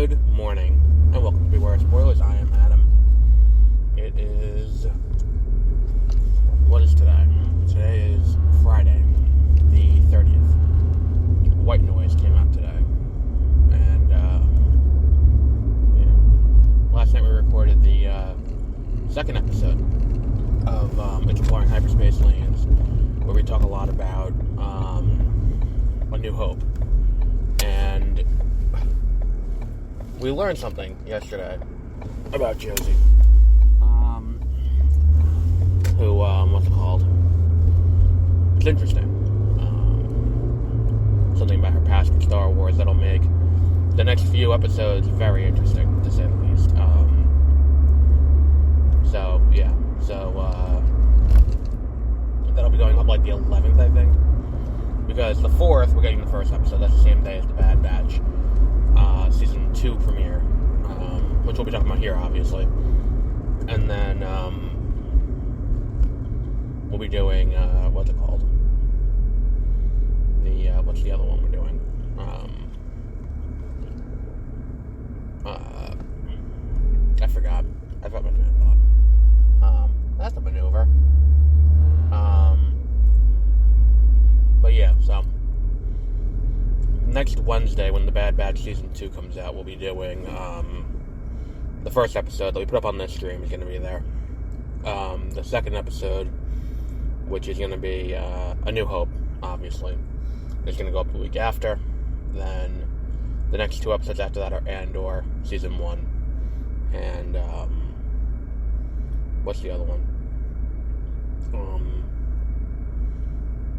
Good morning, and welcome to Beware Spoilers. I am Adam. It is... What is today? Today is Friday, the 30th. White Noise came out today. And, last night we recorded the second episode of Exploring Hyperspace Lanes, where we talk a lot about A New Hope. And we learned something yesterday about Josie. What's it called? It's interesting. Something about her past in Star Wars that'll make the next few episodes very interesting, to say the least. That'll be going up like the 11th, I think. Because the 4th, we're getting the first episode. That's the same day as the Bad Batch Season 2 premiere, which we'll be talking about here, obviously. And then we'll be doing, what's it called? What's the other one we're doing? I forgot. I thought my train of thought. That's a maneuver. But yeah, so next Wednesday, when the Bad Batch Season 2 comes out, we'll be doing the first episode that we put up on this stream is going to be there. The second episode, which is going to be A New Hope, obviously, is going to go up the week after. Then the next two episodes after that are Andor, Season 1. And, what's the other one?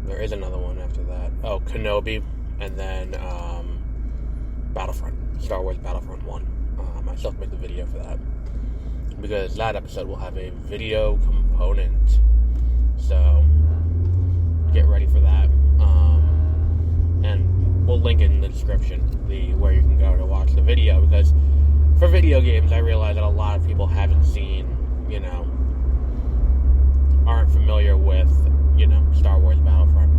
There is another one after that. Oh, Kenobi, and then Battlefront, Star Wars Battlefront 1. I still have to make the video for that, because that episode will have a video component, so get ready for that. And we'll link in the description where you can go to watch the video, because for video games, I realize that a lot of people haven't seen, aren't familiar with, Star Wars Battlefront,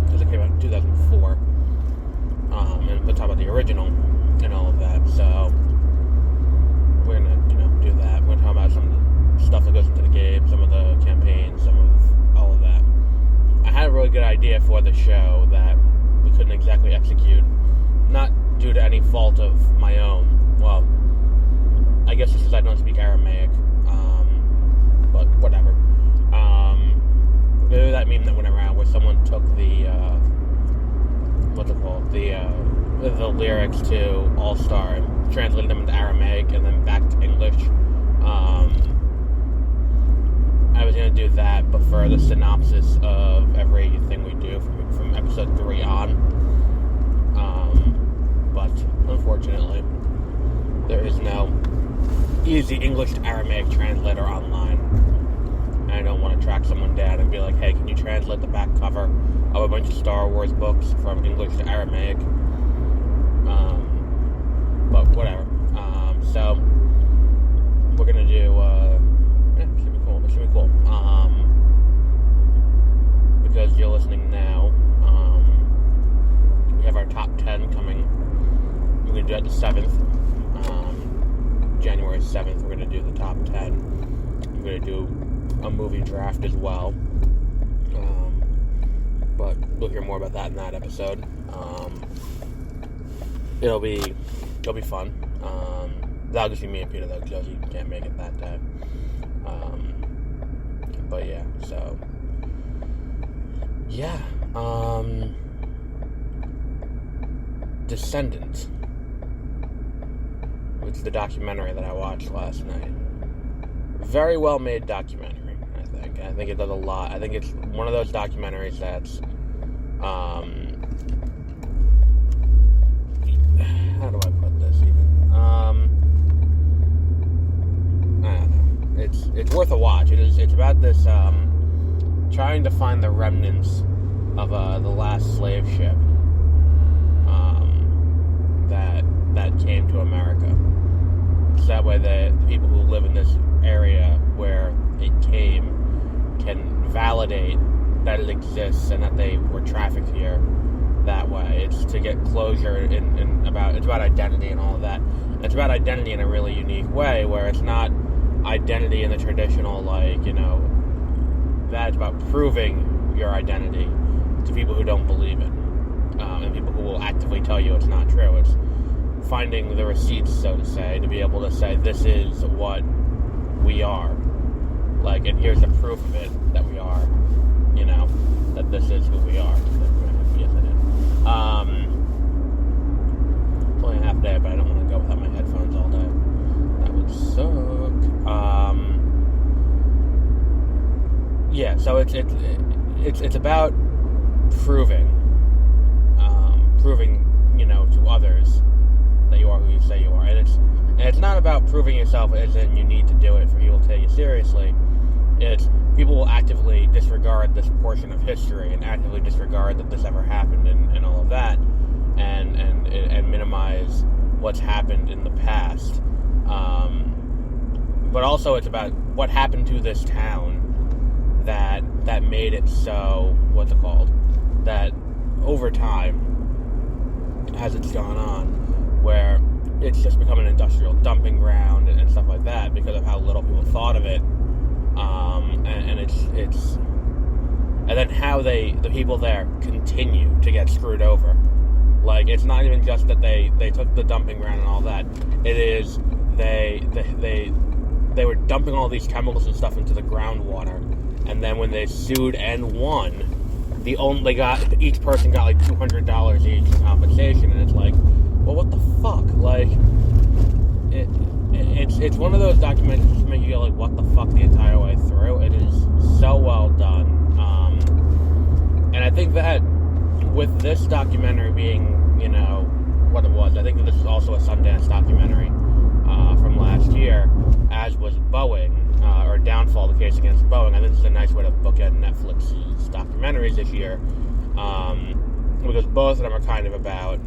because it came out in 2004, and we'll talk about the original and all of that. So we're gonna, do that. We're gonna talk about some of the stuff that goes into the game, some of the campaigns, some of all of that. I had a really good idea for the show that we couldn't exactly execute, not due to any fault of my own. Well, I guess it's because I don't speak Aramaic, but whatever. There was that meme that went around where someone took the the lyrics to All Star and translated them into Aramaic and then back to English. I was going to do that, but for the synopsis of everything we do from episode 3 on. But unfortunately, there is no easy English to Aramaic translator online. I don't want to track someone down and be like, hey, can you translate the back cover of a bunch of Star Wars books from English to Aramaic? But whatever. So we're gonna do it's gonna be cool. Because you're listening now, we have our top 10 coming. We're gonna do it the 7th. January 7th, we're gonna do the top 10. I'm gonna do a movie draft as well, but we'll hear more about that in that episode. It'll be fun. That'll just be me and Peter though, because Josie can't make it that day. But yeah, so yeah, Descendant, which is the documentary that I watched last night. Very well made documentary. I think it does a lot. I think it's one of those documentaries that's, how do I put this even? I don't know. It's worth a watch. It's about this, trying to find the remnants of, the last slave ship, that came to America. So that way the people who live in this area where it came can validate that it exists and that they were trafficked here that way. It's to get closure it's about identity and all of that. It's about identity in a really unique way, where it's not identity in the traditional, that's about proving your identity to people who don't believe it, and people who will actively tell you it's not true. It's finding the receipts, so to say, to be able to say, this is what we are. And here's the proof of it, that we are, that this is who we are. Yes, I did. It's only a half day, but I don't want to go without my headphones all day. That would suck. Yeah, so it's about proving, to others that you are who you say you are, and it's not about proving yourself as in you need to do it for people to take you seriously. It's people will actively disregard this portion of history and actively disregard that this ever happened and all of that, and minimize what's happened in the past. But also it's about what happened to this town that made it so, that over time, as it's gone on, where it's just become an industrial dumping ground and stuff like that because of how little people thought of it. And it's and then how the people there continue to get screwed over. It's not even just that they took the dumping ground and all that. It is they were dumping all these chemicals and stuff into the groundwater, and then when they sued and won, each person got $200 each in compensation, and it's well, what the fuck? It's one of those documentaries that make you go what the fuck the entire way through. It is so well done. And I think that with this documentary being, what it was, I think that this is also a Sundance documentary from last year, as was Boeing, or Downfall, the case against Boeing. I think this is a nice way to bookend Netflix's documentaries this year, because both of them are kind of about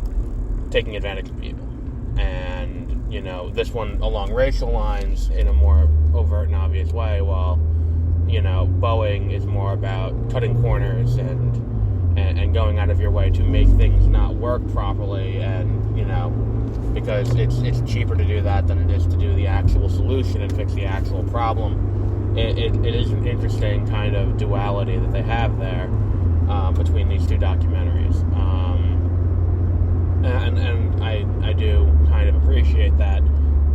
taking advantage of people. And, this one along racial lines in a more overt and obvious way, while, Boeing is more about cutting corners and going out of your way to make things not work properly, and, because it's cheaper to do that than it is to do the actual solution and fix the actual problem. It is an interesting kind of duality that they have there between these two documentaries. And I do kind of appreciate that.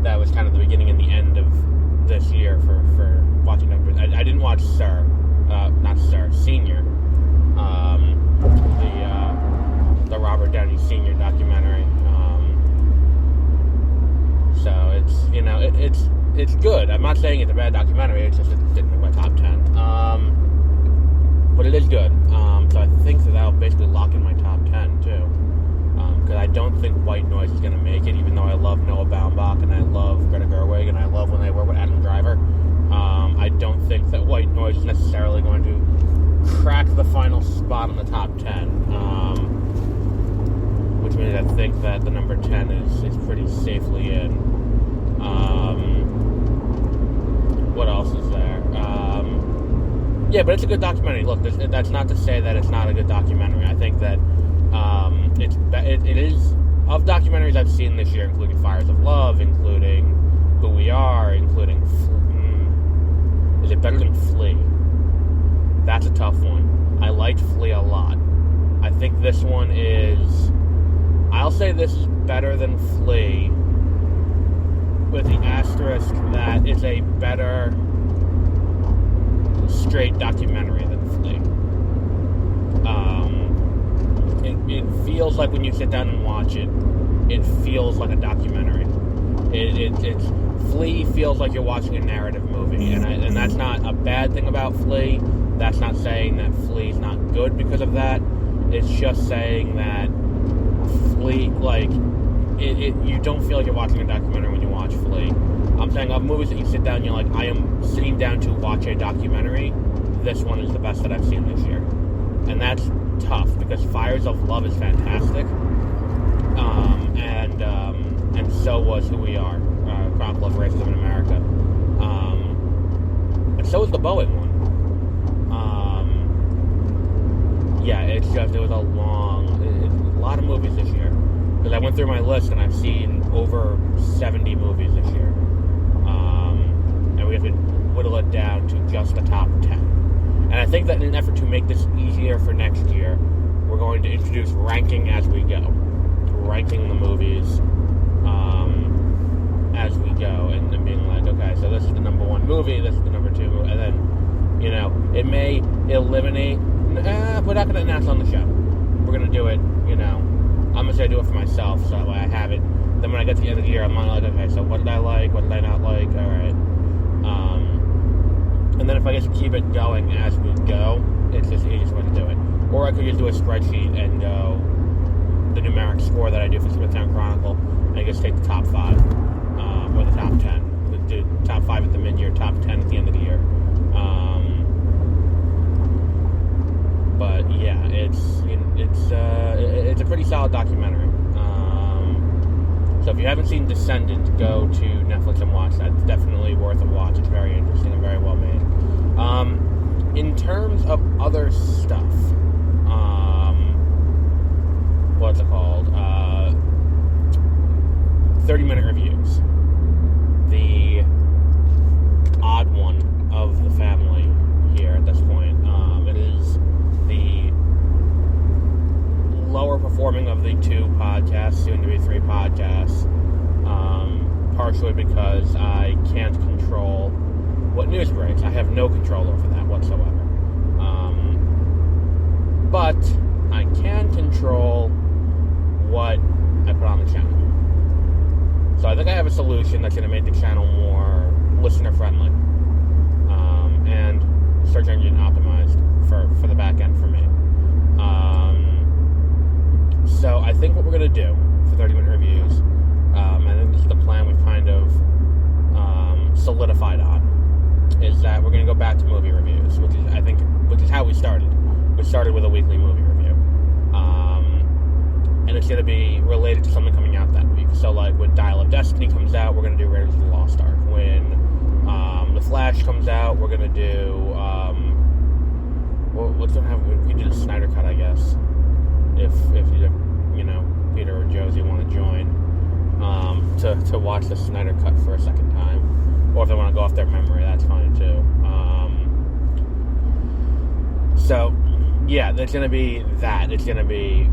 That was kind of the beginning and the end of this year for watching documentaries. I didn't watch Senior, the Robert Downey Sr. documentary. So it's good. I'm not saying it's a bad documentary. It's just it didn't make my top 10. But it is good. So I think that'll basically lock in my top 10 too. Because I don't think White Noise is going to make it, even though I love Noah Baumbach and I love Greta Gerwig and I love when they work with Adam Driver. I don't think that White Noise is necessarily going to crack the final spot on the top 10. Which means I think that the number 10 is pretty safely in. What else is there? Yeah, but it's a good documentary. Look, that's not to say that it's not a good documentary. I think that it is, of documentaries I've seen this year, including Fires of Love, including Who We Are, including is it better than Flea? That's a tough one. I liked Flea a lot. I think this one is, I'll say this is better than Flea, with the asterisk that it's a better straight documentary than Flea. It feels like when you sit down and watch it, it feels like a documentary. It's Flea feels like you're watching a narrative movie, and that's not a bad thing about Flea. That's not saying that Flea's not good because of that. It's just saying that Flea, you don't feel like you're watching a documentary when you watch Flea. I'm saying of movies that you sit down and you're like, I am sitting down to watch a documentary, this one is the best that I've seen this year. And that's tough, because Fires of Love is fantastic. And so was Who We Are, Chronicle of Racism in America. And so was the Boeing one. Yeah, it's just, it was a long, lot of movies this year. Because I went through my list and I've seen over 70 movies this year. And we have to whittle it down to just the top 10. And I think that in an effort to make this easier for next year, we're going to introduce ranking as we go. Ranking the movies as we go. And being like, okay, so this is the number 1 movie, this is the number 2 movie. And then, it may eliminate... we're not going to announce on the show. We're going to do it, I'm going to say I do it for myself, so that way I have it. Then when I get to the end of the year, I'm like, okay, so what did I like? What did I not like? All right. And then if I just keep it going as we go, it's just the easiest way to do it. Or I could just do a spreadsheet and go the numeric score that I do for Smithtown Chronicle, and I just take the top 5 or the top 10. Do top 5 at the mid-year, top 10 at the end of the year. But yeah, it's a pretty solid documentary. So if you haven't seen Descendant, go to Netflix and watch that. It's definitely worth a watch. It's very interesting and very well made. In terms of other stuff, what's it called? 30-minute reviews. The odd one of the family here at this point. It is the lower performing of the 2 podcasts, soon to be 3 podcasts, partially because I can't control what news breaks. I have no control over that whatsoever. But I can control what I put on the channel. So I think I have a solution that's going to make the channel more listener-friendly and search engine optimized for the back end for me. So I think what we're going to do for 30-minute reviews, I think this is the plan we've kind of solidified on, is that we're going to go back to movie reviews, which is how we started. We started with a weekly movie review. And it's going to be related to something coming out that week. So like when Dial of Destiny comes out, we're going to do Raiders of the Lost Ark. When The Flash comes out, we're going to do... what's going to happen? We did a Snyder Cut, I guess. If Peter or Josie want to join to watch the Snyder Cut for a second time. Or if they want to go off their memory, that's fine too. So, yeah, there's going to be that. It's going to be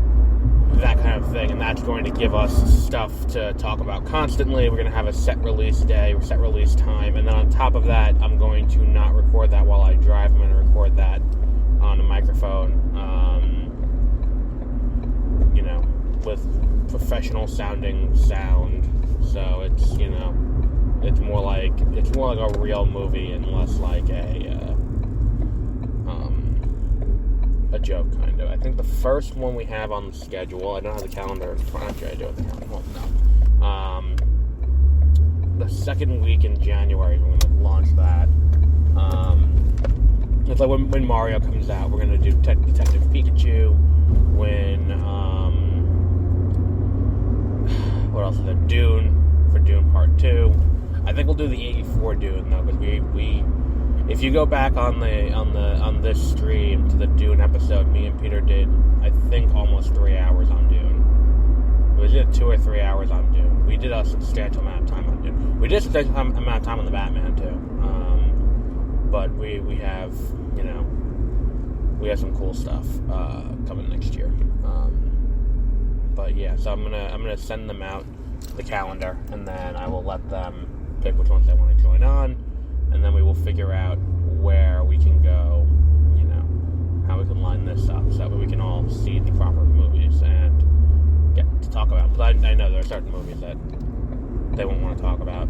that kind of thing, and that's going to give us stuff to talk about constantly. We're going to have a set release day or set release time, and then on top of that, I'm going to not record that while I drive. I'm going to record that on a microphone, with professional sounding sound. So it's it's more like a real movie and less like a joke, kind of. I think the first one we have on the schedule, I don't have the calendar in front of me. I do have the calendar. Well, no. The second week in January, we're going to launch that. It's like when Mario comes out, we're going to do Detective Pikachu. When, what else is there? Dune, for Dune Part 2. I think we'll do the 84 Dune, though, because we if you go back on this stream to the Dune episode, me and Peter did, I think, almost 3 hours on Dune. We did 2 or 3 hours on Dune. We did a substantial amount of time on Dune. We did a substantial amount of time on the Batman too. But we have we have some cool stuff coming next year. But yeah, so I'm gonna send them out the calendar, and then I will let them pick which ones they want to join on, and then we will figure out where we can go, how we can line this up so that we can all see the proper movies and get to talk about. Because I know there are certain movies that they won't want to talk about.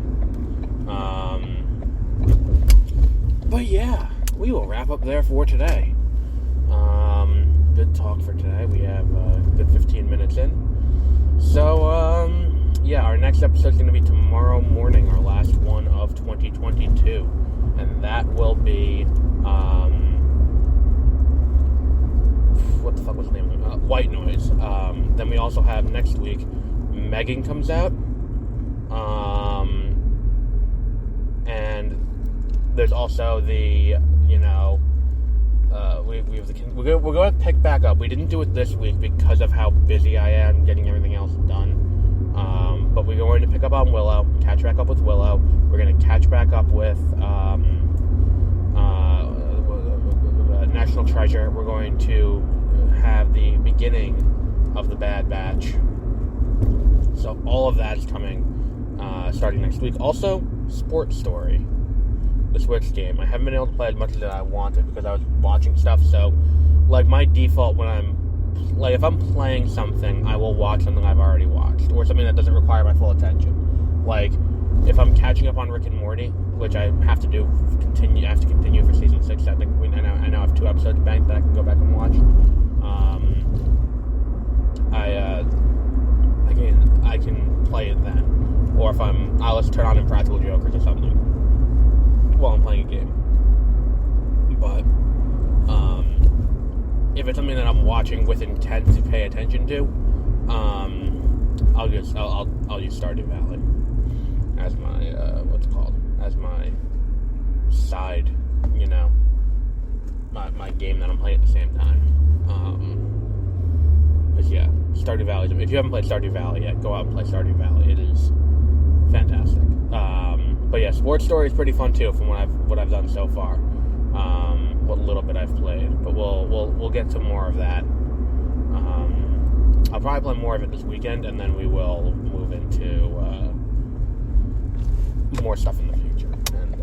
But yeah, we will wrap up there for today. Good talk for today. We have a good 15 minutes in. So, yeah, our next episode is going to be tomorrow morning, our last one of 2022. And that will be, what the fuck was the name of it? White Noise. Then we also have next week, Megan comes out. And there's also the, we're going to pick back up. We didn't do it this week because of how busy I am getting everything else done. But we're going to pick up on Willow, catch back up with Willow. We're going to catch back up with National Treasure. We're going to have the beginning of the Bad Batch. So all of that is coming starting next week. Also, Sports Story, the Switch game. I haven't been able to play as much as I wanted because I was watching stuff. So, like, my default when if I'm playing something, I will watch something I've already watched, or something that doesn't require my full attention. Like, if I'm catching up on Rick and Morty, which I have to continue for season 6. I think I now have 2 episodes banked that I can go back and watch. I can play it then, or if I'll just turn on Impractical Jokers or something while I'm playing a game. But if it's something that I'm watching with intent to pay attention to, I'll use Stardew Valley as my as my side, my game that I'm playing at the same time. Yeah, Stardew Valley. If you haven't played Stardew Valley yet, go out and play Stardew Valley. It is fantastic. But yeah, Sports Story is pretty fun too, from what I've done so far. What little bit I've played, but we'll get to more of that. I'll probably play more of it this weekend, and then we will move into more stuff in the future. And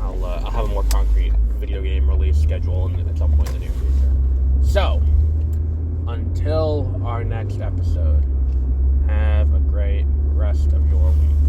I'll have a more concrete video game release schedule at some point in the near future. So, until our next episode, have a great rest of your week.